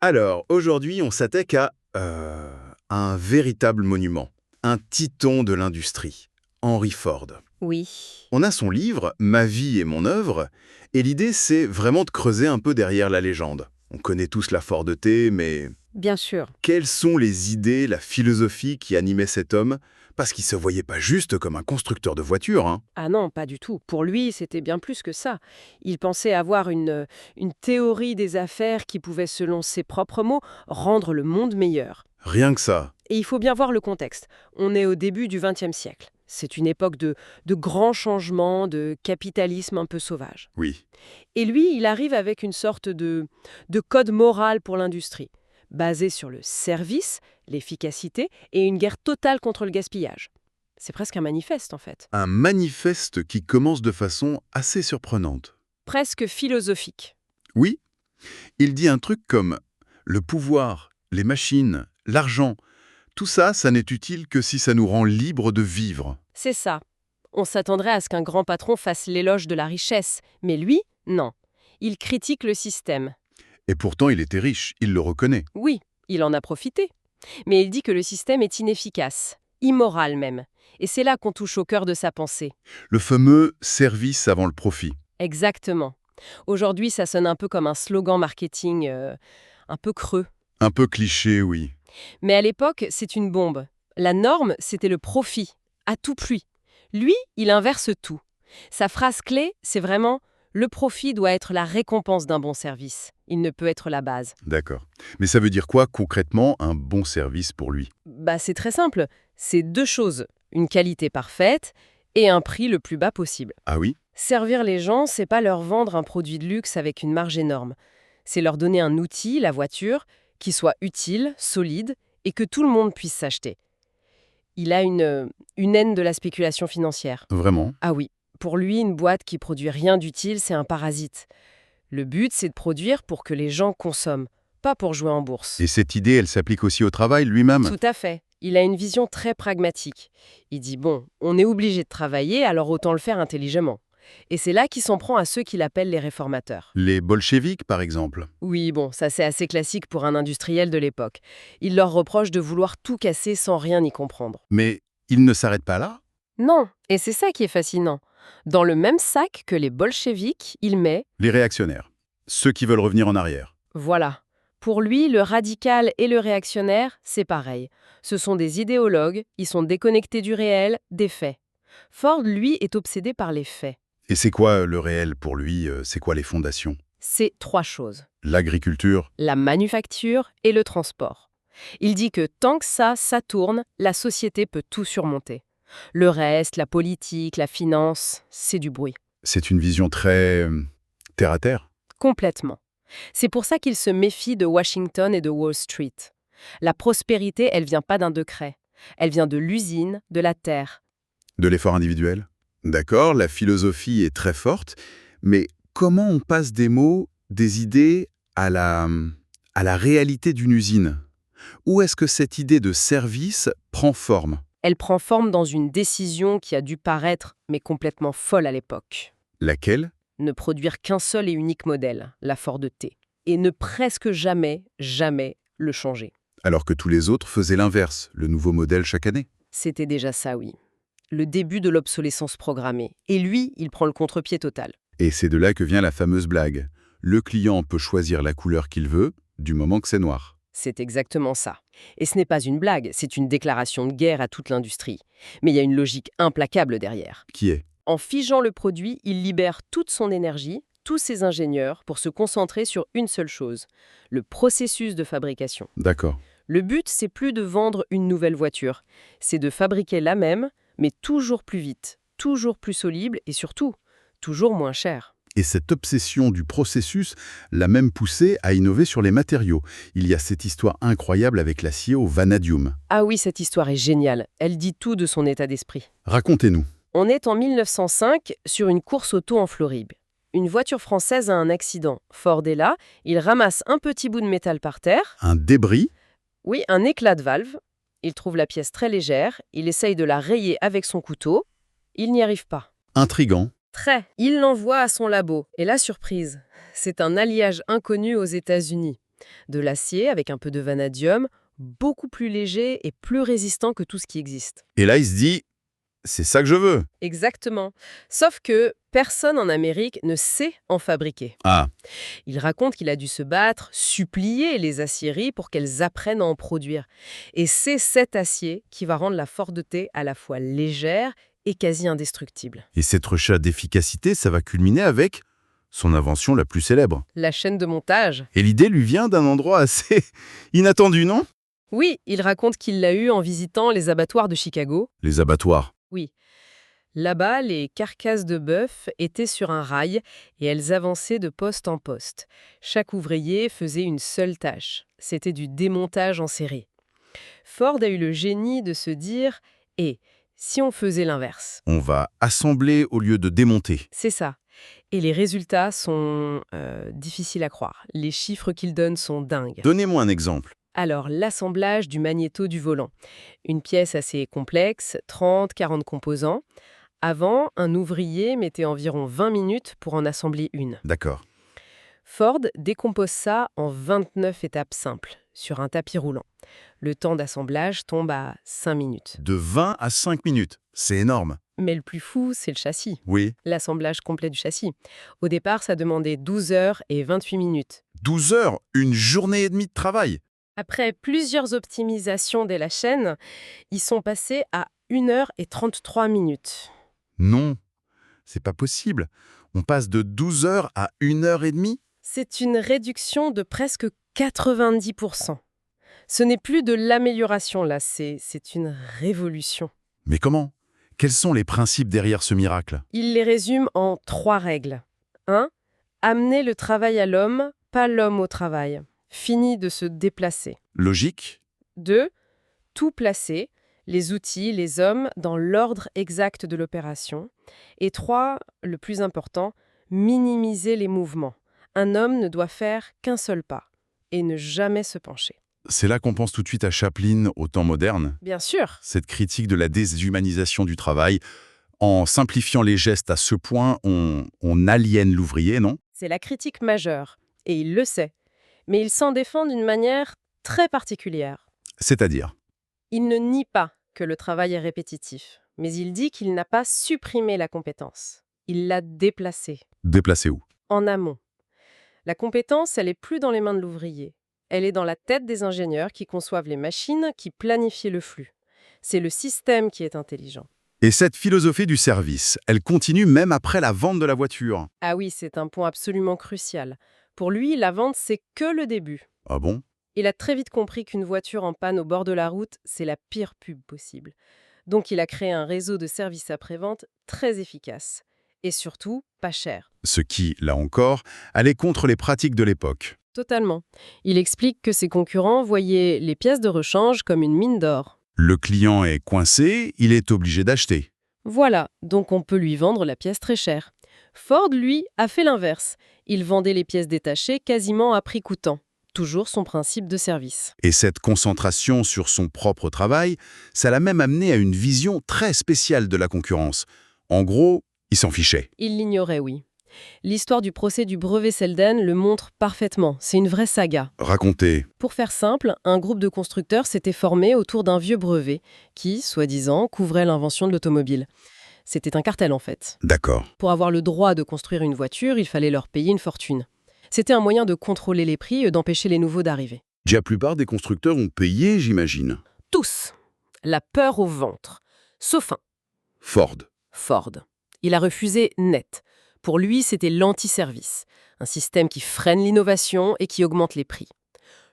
Alors, aujourd'hui, on s'attaque à un véritable monument, un titan de l'industrie, Henry Ford. Oui, On a son livre « Ma vie et mon œuvre », et l'idée, c'est vraiment de creuser un peu derrière la légende. On connaît tous la Ford T, mais bien sûr. quelles sont les idées, la philosophie qui animait cet homme? Parce qu'il se voyait pas juste comme un constructeur de voitures, hein. Ah non, pas du tout. Pour lui, c'était bien plus que ça. Il pensait avoir une théorie des affaires qui pouvait, selon ses propres mots, rendre le monde meilleur. Rien que ça. Et il faut bien voir le contexte. On est au début du XXe siècle. C'est une époque de grands changements, de capitalisme un peu sauvage. Oui. Et lui, il arrive avec une sorte de code moral pour l'industrie, basé sur le service, l'efficacité et une guerre totale contre le gaspillage. C'est presque un manifeste, en fait. Un manifeste qui commence de façon assez surprenante. Presque philosophique. Oui, il dit un truc comme « le pouvoir, les machines, l'argent, tout ça, ça n'est utile que si ça nous rend libres de vivre. C'est ça. On s'attendrait à ce qu'un grand patron fasse l'éloge de la richesse, mais lui, non. Il critique le système. » Et pourtant, il était riche, il le reconnaît. Oui, il en a profité. Mais il dit que le système est inefficace, immoral même. Et c'est là qu'on touche au cœur de sa pensée. Le fameux « service avant le profit Exactement. Aujourd'hui, ça sonne un peu comme un slogan marketing un peu creux. ». Un peu cliché, oui. Mais à l'époque, c'est une bombe. La norme, c'était le profit, à tout prix. Lui, il inverse tout. Sa phrase clé, c'est vraiment « le profit doit être la récompense d'un bon service. Il ne peut être la base. D'accord. Mais ça veut dire quoi, concrètement, un bon service pour lui? » C'est très simple. C'est deux choses. Une qualité parfaite et un prix le plus bas possible. Ah oui? Servir les gens, c'est pas leur vendre un produit de luxe avec une marge énorme. C'est leur donner un outil, la voiture, qui soit utile, solide et que tout le monde puisse s'acheter. Il a une haine de la spéculation financière. Vraiment? Ah oui, pour lui, une boîte qui produit rien d'utile, c'est un parasite. Le but, c'est de produire pour que les gens consomment, pas pour jouer en bourse. Et cette idée, elle s'applique aussi au travail lui-même? Tout à fait. Il a une vision très pragmatique. Il dit, bon, on est obligé de travailler, alors autant le faire intelligemment. Et c'est là qu'il s'en prend à ceux qu'il appelle les réformateurs. Les bolcheviks, par exemple? Oui, bon, ça c'est assez classique pour un industriel de l'époque. Il leur reproche de vouloir tout casser sans rien y comprendre. Mais il ne s'arrête pas là? Non, et c'est ça qui est fascinant. Dans le même sac que les bolcheviks, il met, Les réactionnaires. Ceux qui veulent revenir en arrière. voilà. Pour lui, le radical et le réactionnaire, c'est pareil. Ce sont des idéologues, ils sont déconnectés du réel, des faits. Ford, lui, est obsédé par les faits. Et c'est quoi le réel pour lui? C'est quoi les fondations? C'est trois choses. L'agriculture? La manufacture et le transport. Il dit que tant que ça tourne, la société peut tout surmonter. Le reste, la politique, la finance, c'est du bruit. C'est une vision très terre à terre. Complètement. C'est pour ça qu'il se méfie de Washington et de Wall Street. La prospérité, elle vient pas d'un décret. Elle vient de l'usine, de la terre. De l'effort individuel? D'accord, la philosophie est très forte, mais comment on passe des mots, des idées à la réalité d'une usine? Où est-ce que cette idée de service prend forme? Elle prend forme dans une décision qui a dû paraître, mais complètement folle à l'époque. Laquelle? Ne produire qu'un seul et unique modèle, la Ford T. Et ne presque jamais, jamais le changer. Alors que tous les autres faisaient l'inverse, le nouveau modèle chaque année. C'était déjà ça, oui. Le début de l'obsolescence programmée. Et lui, il prend le contre-pied total. Et c'est de là que vient la fameuse blague. Le client peut choisir la couleur qu'il veut, du moment que c'est noir. C'est exactement ça. Et ce n'est pas une blague, c'est une déclaration de guerre à toute l'industrie. Mais il y a une logique implacable derrière. Qui est? En figeant le produit, il libère toute son énergie, tous ses ingénieurs, pour se concentrer sur une seule chose, le processus de fabrication. D'accord. Le but, c'est plus de vendre une nouvelle voiture, c'est de fabriquer la même, mais toujours plus vite, toujours plus solide et surtout, toujours moins cher. Et cette obsession du processus l'a même poussé à innover sur les matériaux. Il y a cette histoire incroyable avec l'acier au vanadium. Ah oui, cette histoire est géniale, elle dit tout de son état d'esprit. Racontez-nous. On est en 1905 sur une course auto en Floride. Une voiture française a un accident. Ford est là, il ramasse un petit bout de métal par terre. Un débris? Oui, un éclat de valve. Il trouve la pièce très légère, il essaye de la rayer avec son couteau. Il n'y arrive pas. Intrigant. Très. Il l'envoie à son labo. Et la surprise, c'est un alliage inconnu aux États-Unis. De l'acier avec un peu de vanadium, beaucoup plus léger et plus résistant que tout ce qui existe. Et là, il se dit, c'est ça que je veux. Exactement. Sauf que personne en Amérique ne sait en fabriquer. Ah, Il raconte qu'il a dû se battre, supplier les aciéries pour qu'elles apprennent à en produire. Et c'est cet acier qui va rendre la Ford T à la fois légère et quasi indestructible. et cette recherche d'efficacité, ça va culminer avec son invention la plus célèbre. La chaîne de montage. Et l'idée lui vient d'un endroit assez inattendu, non? Oui, il raconte qu'il l'a eu en visitant les abattoirs de Chicago. Les abattoirs. Oui. Là-bas, les carcasses de bœuf étaient sur un rail et elles avançaient de poste en poste. Chaque ouvrier faisait une seule tâche. C'était du démontage en série. Ford a eu le génie de se dire « Et si on faisait l'inverse ?» On va assembler au lieu de démonter. C'est ça. Et les résultats sont difficiles à croire. Les chiffres qu'il donne sont dingues. Donnez-moi un exemple. Alors, l'assemblage du magnéto du volant. Une pièce assez complexe, 30-40 composants. Avant, un ouvrier mettait environ 20 minutes pour en assembler une. D'accord. Ford décompose ça en 29 étapes simples, sur un tapis roulant. Le temps d'assemblage tombe à 5 minutes. De 20 à 5 minutes. C'est énorme. Mais le plus fou, c'est le châssis, Oui. l'assemblage complet du châssis. Au départ, ça demandait 12 heures et 28 minutes. 12 heures, une journée et demie de travail. Après plusieurs optimisations de la chaîne, ils sont passés à 1 heure et 33 minutes. Non, c'est pas possible. On passe de 12 heures à 1 heure et demie. C'est une réduction de presque 90%. Ce n'est plus de l'amélioration là, c'est une révolution. Mais comment? Quels sont les principes derrière ce miracle? Il les résume en 3 règles. 1. Amener le travail à l'homme, pas l'homme au travail. Fini de se déplacer. Logique? 2. Tout placer, les outils, les hommes, dans l'ordre exact de l'opération. Et 3. Le plus important, minimiser les mouvements. Un homme ne doit faire qu'un seul pas et ne jamais se pencher. C'est là qu'on pense tout de suite à Chaplin au temps moderne. Bien sûr. Cette critique de la déshumanisation du travail. En simplifiant les gestes à ce point, on aliène l'ouvrier, non? C'est la critique majeure, et il le sait. Mais il s'en défend d'une manière très particulière. C'est-à-dire? Il ne nie pas que le travail est répétitif, mais il dit qu'il n'a pas supprimé la compétence. Il l'a déplacée, Déplacer où? en amont. La compétence, elle n'est plus dans les mains de l'ouvrier. Elle est dans la tête des ingénieurs qui conçoivent les machines, qui planifient le flux. C'est le système qui est intelligent. Et cette philosophie du service, elle continue même après la vente de la voiture. Ah oui, c'est un point absolument crucial. Pour lui, la vente, c'est que le début. Ah bon? Il a très vite compris qu'une voiture en panne au bord de la route, c'est la pire pub possible. Donc il a créé un réseau de services après-vente très efficace. Et surtout, pas cher. Ce qui, là encore, allait contre les pratiques de l'époque. Totalement. Il explique que ses concurrents voyaient les pièces de rechange comme une mine d'or. Le client est coincé, il est obligé d'acheter. Voilà, donc on peut lui vendre la pièce très chère. Ford, lui, a fait l'inverse. Il vendait les pièces détachées quasiment à prix coûtant. Toujours son principe de service. Et cette concentration sur son propre travail, ça l'a même amené à une vision très spéciale de la concurrence. En gros, il s'en fichait. Il l'ignorait, oui. L'histoire du procès du brevet Selden le montre parfaitement. C'est une vraie saga. Racontez. Pour faire simple, un groupe de constructeurs s'était formé autour d'un vieux brevet qui, soi-disant, couvrait l'invention de l'automobile. C'était un cartel en fait. D'accord. Pour avoir le droit de construire une voiture, il fallait leur payer une fortune. C'était un moyen de contrôler les prix et d'empêcher les nouveaux d'arriver. La plupart des constructeurs ont payé, j'imagine. Tous. La peur au ventre. Sauf un. Ford. Ford. Il a refusé net. Pour lui, c'était l'anti-service. Un système qui freine l'innovation et qui augmente les prix.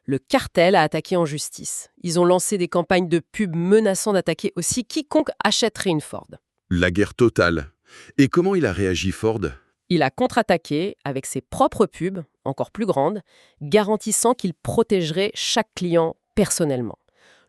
Le cartel a attaqué en justice. Ils ont lancé des campagnes de pub menaçant d'attaquer aussi quiconque achèterait une Ford. La guerre totale. Et comment il a réagi, Ford? Il a contre-attaqué avec ses propres pubs, encore plus grandes, garantissant qu'il protégerait chaque client personnellement.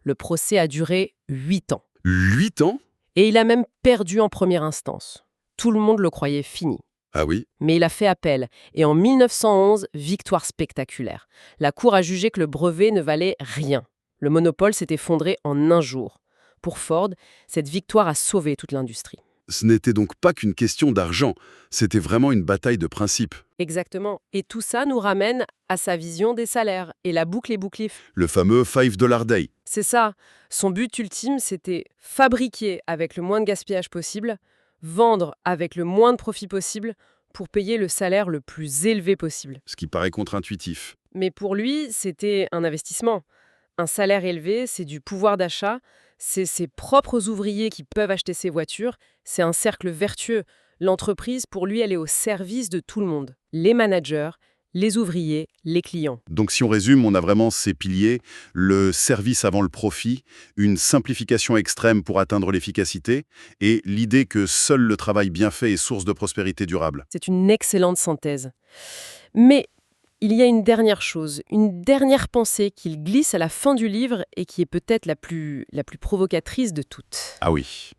Le procès a duré 8 ans. 8 ans? Et il a même perdu en première instance. Tout le monde le croyait fini. Ah oui? Mais il a fait appel, et en 1911, victoire spectaculaire. La Cour a jugé que le brevet ne valait rien. Le monopole s'est effondré en un jour. Pour Ford, cette victoire a sauvé toute l'industrie. Ce n'était donc pas qu'une question d'argent, c'était vraiment une bataille de principes. Exactement. Et tout ça nous ramène à sa vision des salaires. Et la boucle est bouclée. Le fameux $5 day. C'est ça. Son but ultime, c'était fabriquer avec le moins de gaspillage possible, vendre avec le moins de profit possible pour payer le salaire le plus élevé possible. Ce qui paraît contre-intuitif. Mais pour lui, c'était un investissement. Un salaire élevé, c'est du pouvoir d'achat, c'est ses propres ouvriers qui peuvent acheter ses voitures, c'est un cercle vertueux. L'entreprise, pour lui, elle est au service de tout le monde. Les managers, les ouvriers, les clients. Donc si on résume, on a vraiment ces piliers, le service avant le profit, une simplification extrême pour atteindre l'efficacité, et l'idée que seul le travail bien fait est source de prospérité durable. C'est une excellente synthèse. Mais il y a une dernière chose, une dernière pensée qu'il glisse à la fin du livre et qui est peut-être la plus provocatrice de toutes. Ah oui.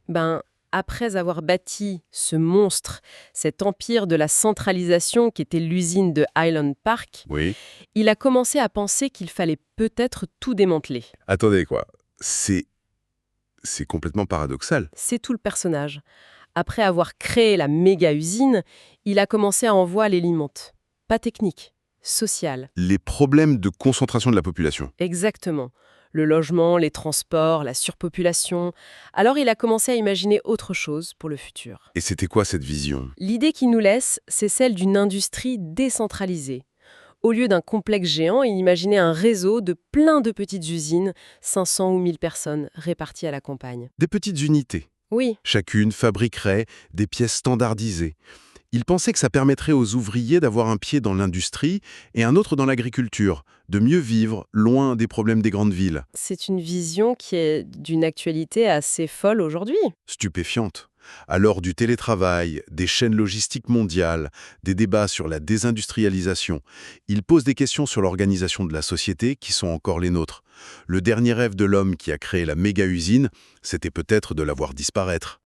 Après avoir bâti ce monstre, cet empire de la centralisation qui était l'usine de Highland Park, Oui. il a commencé à penser qu'il fallait peut-être tout démanteler. Attendez quoi, c'est complètement paradoxal. C'est tout le personnage. Après avoir créé la méga-usine, il a commencé à en voir les limites. Pas techniques, sociales. Les problèmes de concentration de la population. Exactement. Le logement, les transports, la surpopulation. Alors il a commencé à imaginer autre chose pour le futur. Et c'était quoi cette vision? L'idée qu'il nous laisse, c'est celle d'une industrie décentralisée. Au lieu d'un complexe géant, il imaginait un réseau de plein de petites usines, 500 ou 1000 personnes réparties à la campagne. Des petites unités. Oui, Chacune fabriquerait des pièces standardisées. Il pensait que ça permettrait aux ouvriers d'avoir un pied dans l'industrie et un autre dans l'agriculture, de mieux vivre loin des problèmes des grandes villes. c'est une vision qui est d'une actualité assez folle aujourd'hui. Stupéfiante. À l'heure du télétravail, des chaînes logistiques mondiales, des débats sur la désindustrialisation, il pose des questions sur l'organisation de la société qui sont encore les nôtres. Le dernier rêve de l'homme qui a créé la méga-usine, c'était peut-être de la voir disparaître.